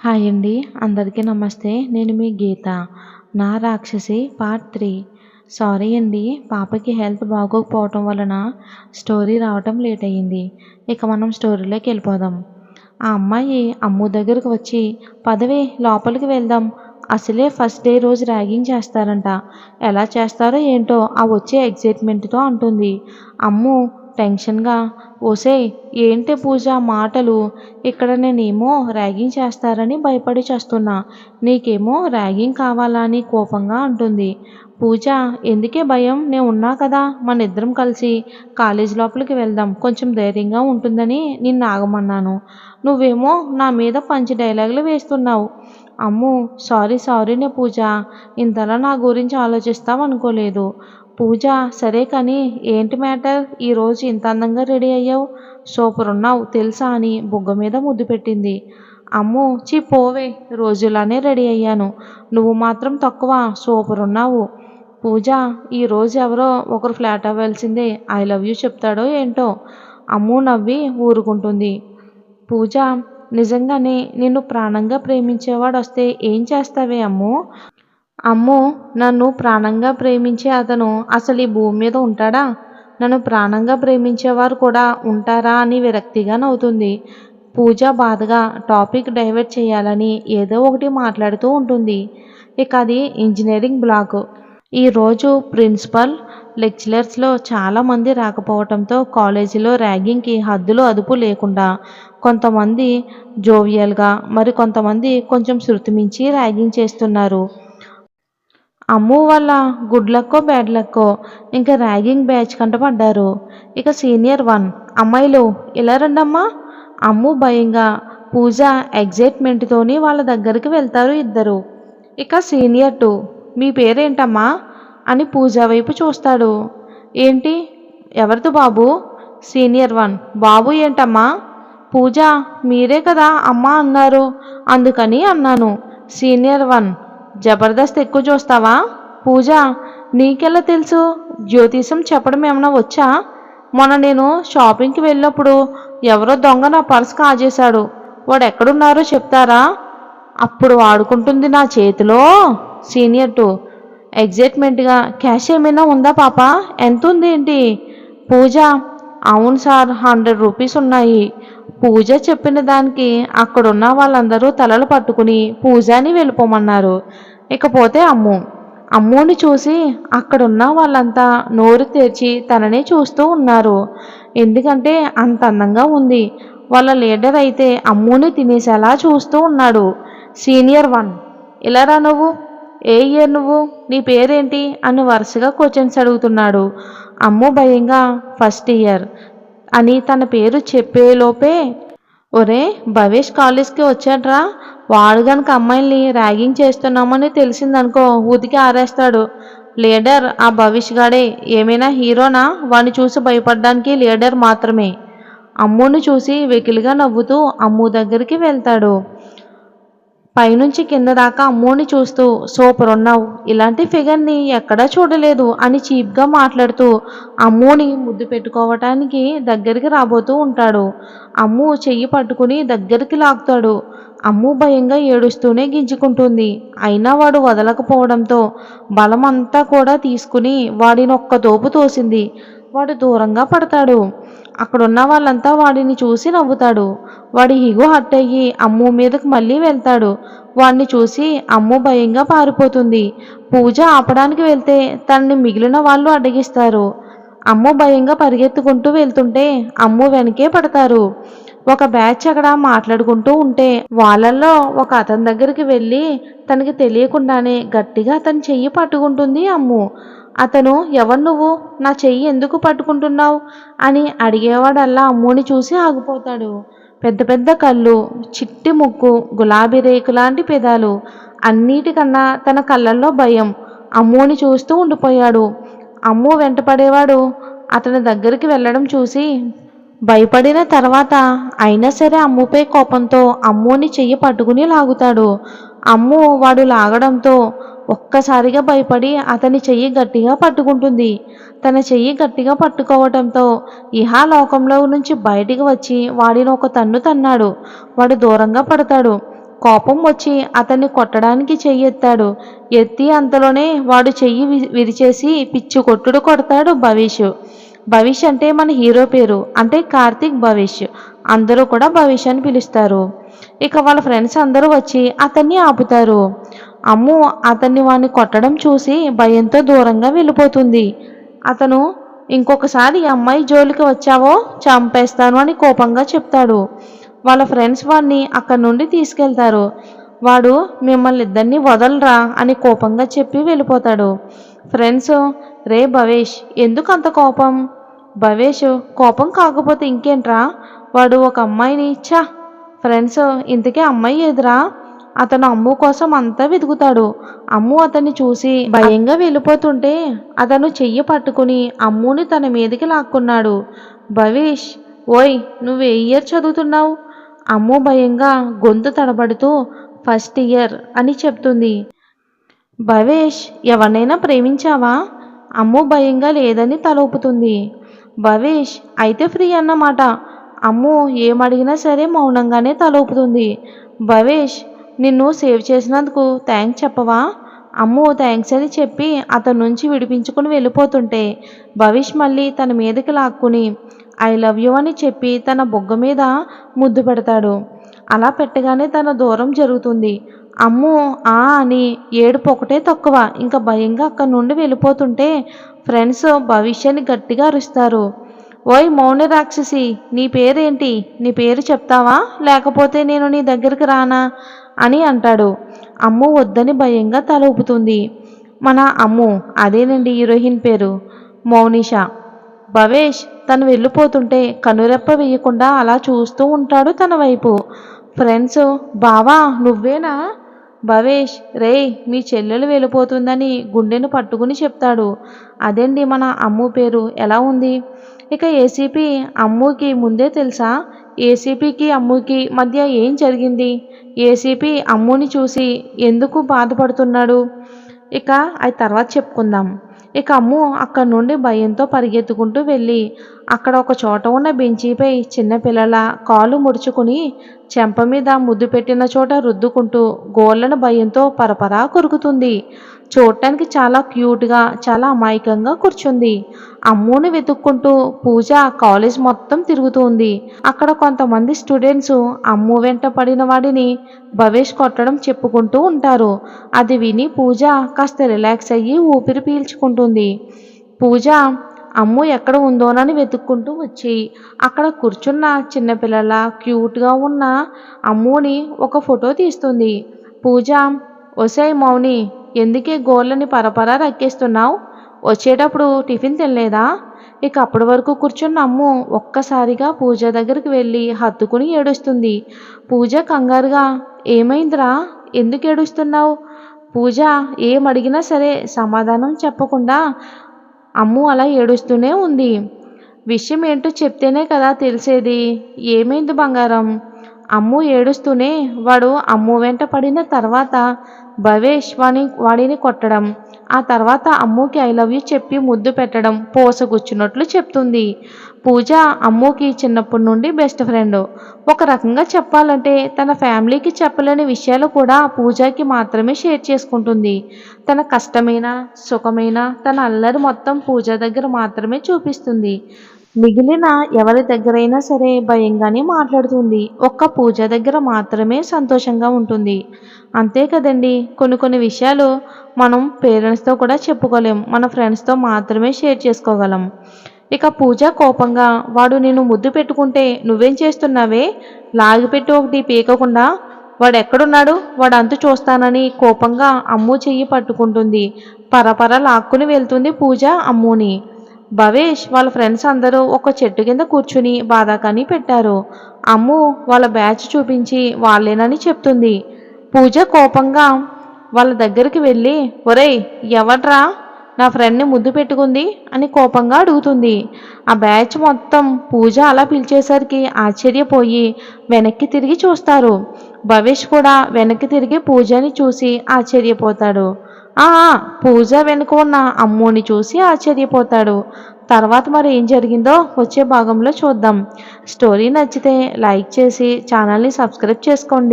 Hi అండి. అందరికీ నమస్తే. నేను మీ గీత. నా రాక్షసి పార్ట్ 3. సారీ అండి. పాపకి హెల్త్ బాగోకపోవటం వలన స్టోరీ రావటం లేట్ అయ్యింది. ఇక మనం స్టోరీలోకి వెళ్ళిపోదాం. ఆ అమ్మాయి అమ్ము దగ్గరకు వచ్చి, పదవే లోపలికి వెళ్దాం. అసలే ఫస్ట్ డే రోజు ర్యాగింగ్ చేస్తారంట. ఎలా చేస్తారో ఏంటో ఆ వచ్చే ఎగ్జైట్మెంట్తో అంటుంది. అమ్ము టెన్షన్గా, ఓసేయ్ ఏంటి పూజ మాటలు, ఇక్కడ నేనేమో ర్యాగింగ్ చేస్తారని భయపడి చేస్తున్నా, నీకేమో ర్యాగింగ్ కావాలా అని కోపంగా అంటుంది. పూజ, ఎందుకే భయం, నేను ఉన్నా కదా, మన ఇద్దరం కలిసి కాలేజ్ లోపలికి వెళ్దాం, కొంచెం ధైర్యంగా ఉంటుందని నిన్ను ఆగమన్నాను. నువ్వేమో నా మీద పంచి డైలాగులు వేస్తున్నావు. అమ్ము, సారీనే పూజ, ఇంతలా నా గురించి ఆలోచిస్తావు అనుకోలేదు. పూజ, సరే కానీ ఏంటి మ్యాటర్, ఈరోజు ఇంత అందంగా రెడీ అయ్యావు, సూపర్ ఉన్నావు తెలుసా అని బుగ్గ మీద ముద్దు పెట్టింది. అమ్ము, పోవే, రోజులానే రెడీ అయ్యాను, నువ్వు మాత్రం తక్కువ, సూపర్ ఉన్నావు. పూజ, ఈరోజు ఎవరో ఒకరు ఫ్లాట్ అవ్వాల్సిందే, ఐ లవ్ యూ చెప్తాడో ఏంటో. అమ్ము నవ్వి ఊరుకుంటుంది. పూజ, నిజంగానే నిన్ను ప్రాణంగా ప్రేమించేవాడు వస్తే ఏం చేస్తావే అమ్ము? అమ్మో, నన్ను ప్రాణంగా ప్రేమించే అతను అసలు ఈ భూమి మీద ఉంటాడా? నన్ను ప్రాణంగా ప్రేమించేవారు కూడా ఉంటారా అని విరక్తిగా నవ్వుతుంది. పూజ బాధగా టాపిక్ డైవర్ట్ చేయాలని ఏదో ఒకటి మాట్లాడుతూ ఉంటుంది. ఇక అది ఇంజనీరింగ్ బ్లాక్. ఈరోజు ప్రిన్సిపల్, లెక్చరర్స్లో చాలామంది రాకపోవడంతో కాలేజీలో ర్యాగింగ్కి హద్దులు అదుపు లేకుండా కొంతమంది జోవియల్గా, మరి కొంతమంది కొంచెం శృతి మించి ర్యాగింగ్ చేస్తున్నారు. అమ్ము వాళ్ళ గుడ్ లక్కో బ్యాడ్ లక్కో ఇంకా ర్యాగింగ్ బ్యాచ్ కంటపడ్డారు. ఇక సీనియర్ 1, అమ్మాయిలు ఇలా రండమ్మా. అమ్ము భయంగా, పూజ ఎగ్జైట్మెంట్తోని వాళ్ళ దగ్గరికి వెళ్తారు ఇద్దరు. ఇక సీనియర్ 2, మీ పేరేంటమ్మా అని పూజ వైపు చూస్తాడు. ఏంటి, ఎవరిది బాబు? సీనియర్ 1, బాబు ఏంటమ్మా? పూజ, మీరే కదా అమ్మా అన్నారు, అందుకని అన్నాను. సీనియర్ 1, జబర్దస్త్ ఎక్కువ చూస్తావా? పూజ, నీకెలా తెలుసు? జ్యోతిషం చెప్పడం ఏమన్నా వచ్చా? మొన్న నేను షాపింగ్కి వెళ్ళినప్పుడు ఎవరో దొంగ నా పర్స్ కాజేశాడు, వాడు ఎక్కడున్నారో చెప్తారా? అప్పుడు వాడుకుంటుంది నా చేతిలో. సీనియర్ 2 ఎగ్జైట్మెంట్గా, క్యాష్ ఏమైనా ఉందా పాప, ఎంత ఉంది ఏంటి? పూజ, అవును సార్, 100 రూపీస్ ఉన్నాయి. పూజ చెప్పిన దానికి అక్కడున్న వాళ్ళందరూ తలలు పట్టుకుని పూజని వెళ్ళిపోమన్నారు. ఇకపోతే అమ్ముని చూసి అక్కడున్న వాళ్ళంతా నోరు తెరిచి తననే చూస్తూ ఉన్నారు. ఎందుకంటే అంత అందంగా ఉంది. వాళ్ళ లీడర్ అయితే అమ్ముని తినేసేలా చూస్తూ ఉన్నాడు. సీనియర్ 1, ఇలా రా నువ్వు, ఏ ఇయర్ నువ్వు, నీ పేరేంటి అని వరుసగా క్వశ్చన్స్ అడుగుతున్నాడు. అమ్ము భయంగా ఫస్ట్ ఇయర్ అని తన పేరు చెప్పేలోపే, ఒరే భవేష్ కాలేజ్కి వచ్చాడ్రా, వాడు గనక అమ్మాయిల్ని ర్యాగింగ్ చేస్తున్నామని తెలిసిందనుకో ఉతికి ఆరేస్తాడు. లీడర్ ఆ భవిష్ గాడే, ఏమైనా హీరోనా, వాడిని చూసి భయపడడానికి లీడర్ మాత్రమే. అమ్ముని చూసి వెకిలిగా నవ్వుతూ అమ్ము దగ్గరికి వెళ్తాడు. పైనుంచి కింద దాకా అమ్ముని చూస్తూ, సూపర్ ఉన్నావు, ఇలాంటి ఫిగర్ని ఎక్కడా చూడలేదు అని చీప్గా మాట్లాడుతూ అమ్ముని ముద్దు పెట్టుకోవటానికి దగ్గరికి రాబోతూ ఉంటాడు. అమ్ము చెయ్యి పట్టుకుని దగ్గరికి లాగుతాడు. అమ్ము భయంగా ఏడుస్తూనే గింజుకుంటుంది. అయినా వాడు వదలకపోవడంతో బలమంతా కూడా తీసుకుని వాడిని ఒక్క తోపు తోసింది. వాడు దూరంగా పడతాడు. అక్కడున్న వాళ్ళంతా వాడిని చూసి నవ్వుతాడు. వాడి హిగో హట్ అయ్యి అమ్ము మీదకు మళ్ళీ వెళ్తాడు. వాడిని చూసి అమ్ము భయంగా పారిపోతుంది. పూజ ఆపడానికి వెళ్తే తనని మిగిలిన వాళ్ళు అడ్డగిస్తారు. అమ్ము భయంగా పరిగెత్తుకుంటూ వెళ్తుంటే అమ్ము వెనకే పడతారు. ఒక బ్యాచ్ అక్కడ మాట్లాడుకుంటూ ఉంటే వాళ్ళల్లో ఒక అతని దగ్గరికి వెళ్ళి తనకి తెలియకుండానే గట్టిగా అతని చెయ్యి పట్టుకుంటుంది అమ్ము. అతను, ఎవరు నువ్వు, నా చెయ్యి ఎందుకు పట్టుకుంటున్నావు అని అడిగేవాడల్లా అమ్ముని చూసి ఆగిపోతాడు. పెద్ద పెద్ద కళ్ళు, చిట్టి ముక్కు, గులాబీ రేకు లాంటి పెదాలు, అన్నిటికన్నా తన కళ్ళల్లో భయం. అమ్ముని చూస్తూ ఉండిపోయాడు. అమ్ము వెంటపడేవాడు అతని దగ్గరికి వెళ్ళడం చూసి భయపడిన తర్వాత అయినా సరే అమ్ముపై కోపంతో అమ్ముని చెయ్యి పట్టుకుని లాగుతాడు. అమ్ము వాడు లాగడంతో ఒక్కసారిగా భయపడి అతని చెయ్యి గట్టిగా పట్టుకుంటుంది. తన చెయ్యి గట్టిగా పట్టుకోవటంతో లోకంలో నుంచి బయటికి వచ్చి వాడిని ఒక తన్ను తన్నాడు. వాడు దూరంగా పడతాడు. కోపం వచ్చి అతన్ని కొట్టడానికి చెయ్యి ఎత్తాడు. ఎత్తి అంతలోనే వాడు చెయ్యి విరిచేసి పిచ్చి కొట్టుడు కొడతాడు భవిష్. భవిష్ అంటే మన హీరో పేరు, అంటే కార్తీక్ భవిష్. అందరూ కూడా భవిష్ అని పిలుస్తారు. ఇక వాళ్ళ ఫ్రెండ్స్ అందరూ వచ్చి అతన్ని ఆపుతారు. అమ్ము అతన్ని వాడిని కొట్టడం చూసి భయంతో దూరంగా వెళ్ళిపోతుంది. అతను ఇంకొకసారి ఈ అమ్మాయి జోలికి వచ్చావో చంపేస్తాను అని కోపంగా చెప్తాడు. వాళ్ళ ఫ్రెండ్స్ వాడిని అక్కడి నుండి తీసుకెళ్తారు. వాడు మిమ్మల్ని ఇద్దరిని వదలరా అని కోపంగా చెప్పి వెళ్ళిపోతాడు. ఫ్రెండ్స్, రే భవేష్ ఎందుకు అంత కోపం? భవేష్, కోపం కాకపోతే ఇంకేంట్రా, వాడు ఒక అమ్మాయిని ఫ్రెండ్స్, ఇంతకీ అమ్మాయి ఎదురా? అతను అమ్ము కోసం అంతా వెతుకుతాడు. అమ్ము అతన్ని చూసి భయంగా వెళ్ళిపోతుంటే అతను చెయ్యి పట్టుకుని అమ్ముని తన మీదకి లాక్కున్నాడు. భవేష్, ఓయ్ నువ్వు ఏ ఇయర్ చదువుతున్నావు? అమ్ము భయంగా గొంతు తడబడుతూ ఫస్ట్ ఇయర్ అని చెప్తుంది. భవేష్, ఎవరినైనా ప్రేమించావా? అమ్ము భయంగా లేదని తల ఊపుతుంది. భవేష్, అయితే ఫ్రీ అన్నమాట. అమ్ము ఏమడిగినా సరే మౌనంగానే తల ఊపుతుంది. భవేష్, నిన్ను సేవ్ చేసినందుకు థ్యాంక్స్ చెప్పవా? అమ్ము థ్యాంక్స్ అని చెప్పి అతని నుంచి విడిపించుకుని వెళ్ళిపోతుంటే భవేష్ మళ్ళీ తన మీదకి లాక్కుని ఐ లవ్ యూ అని చెప్పి తన బొగ్గ మీద ముద్దు పెడతాడు. అలా పెట్టగానే తన దూరం జరుగుతుంది. అమ్ము ఆ అని ఏడుపు ఒకటే తక్కువ. ఇంకా భయంగా అక్కడి నుండి వెళ్ళిపోతుంటే ఫ్రెండ్స్ భవిష్యాన్ని గట్టిగా అరుస్తారు. ఓయ్ మౌన రాక్షసి, నీ పేరేంటి? నీ పేరు చెప్తావా, లేకపోతే నేను నీ దగ్గరికి రానా అని అంటాడు. అమ్ము వద్దని భయంగా తల ఊపుతుంది. మన అమ్ము, అదేనండి హీరోయిన్ పేరు, మౌనిషా. భవేష్ తను వెళ్ళిపోతుంటే కనురెప్ప వేయకుండా అలా చూస్తూ ఉంటాడు తన వైపు. ఫ్రెండ్స్, బావా నువ్వేనా? భవేష్, రే మీ చెల్లెలు వెళ్ళిపోతుందని గుండెను పట్టుకుని చెప్తాడు. అదేండి మన అమ్ము పేరు, ఎలా ఉంది? ఇక ఏసీపీ అమ్ముకి ముందే తెలుసా? ఏసీపీకి అమ్ముకి మధ్య ఏం జరిగింది? ఏసీపీ అమ్ముని చూసి ఎందుకు బాధపడుతున్నాడు? ఇక అది తర్వాత చెప్పుకుందాం. ఇక అమ్ము అక్కడి నుండి భయంతో పరిగెత్తుకుంటూ వెళ్ళి అక్కడ ఒక చోట ఉన్న బెంచీపై చిన్నపిల్లల కాలు ముడుచుకుని చెంప మీద ముద్దు పెట్టిన చోట రుద్దుకుంటూ గోళ్ళను భయంతో పరపరా కొరుకుతుంది. చూడటానికి చాలా క్యూట్గా, చాలా అమాయకంగా కూర్చుంది. అమ్ముని వెతుక్కుంటూ పూజ కాలేజ్ మొత్తం తిరుగుతుంది. అక్కడ కొంతమంది స్టూడెంట్స్ అమ్ము వెంట పడిన వాడిని భవేష్ కొట్టడం చెప్పుకుంటూ ఉంటారు. అది విని పూజ కాస్త రిలాక్స్ అయ్యి ఊపిరి పీల్చుకుంటుంది. పూజ అమ్ము ఎక్కడ ఉందోనని వెతుక్కుంటూ వచ్చి అక్కడ కూర్చున్న చిన్నపిల్లల క్యూట్గా ఉన్న అమ్ముని ఒక ఫోటో తీస్తుంది. పూజ, ఒసేయ్ మౌని, ఎందుకే గోళ్ళని పరపరా రక్కేస్తున్నావు? వచ్చేటప్పుడు టిఫిన్ తినలేదా? ఇక అప్పటి వరకు కూర్చున్న అమ్ము ఒక్కసారిగా పూజ దగ్గరికి వెళ్ళి హత్తుకుని ఏడుస్తుంది. పూజ కంగారుగా, ఏమైందిరా, ఎందుకు ఏడుస్తున్నావు? పూజ ఏమడిగినా సరే సమాధానం చెప్పకుండా అమ్ము అలా ఏడుస్తూనే ఉంది. విషయం ఏంటో చెప్తేనే కదా తెలిసేది. ఏమైంది బంగారం? అమ్ము ఏడుస్తూనే వాడు అమ్ము వెంట పడిన తర్వాత భవేష్ వాడిని కొట్టడం, ఆ తర్వాత అమ్ముకి ఐ లవ్ యూ చెప్పి ముద్దు పెట్టడం పోసగుచ్చినట్లు చెప్తుంది. పూజ అమ్ముకి చిన్నప్పటి నుండి బెస్ట్ ఫ్రెండ్. ఒక రకంగా చెప్పాలంటే తన ఫ్యామిలీకి చెప్పలేని విషయాలు కూడా పూజకి మాత్రమే షేర్ చేసుకుంటుంది. తన కష్టమైన సుఖమైన తన అల్లరి మొత్తం పూజ దగ్గర మాత్రమే చూపిస్తుంది. మిగిలిన ఎవరి దగ్గరైనా సరే భయంగానే మాట్లాడుతుంది. ఒక్క పూజ దగ్గర మాత్రమే సంతోషంగా ఉంటుంది. అంతే కదండి, కొన్ని విషయాలు మనం పేరెంట్స్తో కూడా చెప్పుకోలేం, మన ఫ్రెండ్స్తో మాత్రమే షేర్ చేసుకోగలం. ఇక పూజ కోపంగా, వాడు నేను ముద్దు పెట్టుకుంటే నువ్వేం చేస్తున్నావే? లాగిపెట్టి ఒకటి పీకకుండా వాడు ఎక్కడున్నాడు, వాడు అంతు చూస్తానని కోపంగా అమ్ము చెయ్యి పట్టుకుంటుంది. పరపర లాక్కుని వెళ్తుంది పూజ అమ్ముని. భవేష్ వాళ్ళ ఫ్రెండ్స్ అందరూ ఒక చెట్టు కింద కూర్చుని బాధాకాని పెట్టారు. అమ్ము వాళ్ళ బ్యాచ్ చూపించి వాళ్ళేనని చెప్తుంది. పూజ కోపంగా వాళ్ళ దగ్గరికి వెళ్ళి, ఒరేయ్ ఎవడ్రా నా ఫ్రెండ్ని ముద్దు పెట్టుకుంది అని కోపంగా అడుగుతుంది. ఆ బ్యాచ్ మొత్తం పూజ అలా పిలిచేసరికి ఆశ్చర్యపోయి వెనక్కి తిరిగి చూస్తారు. భవేష్ కూడా వెనక్కి తిరిగి పూజని చూసి ఆశ్చర్యపోతాడు. పూజ వెనుక ఉన్న అమ్ముని చూసి ఆశ్చర్యపోతాడు. తర్వాత మరి ఏం జరిగిందో వచ్చే భాగంలో చూద్దాం. స్టోరీ నచ్చితే లైక్ చేసి ఛానల్ని సబ్స్క్రైబ్ చేసుకోండి.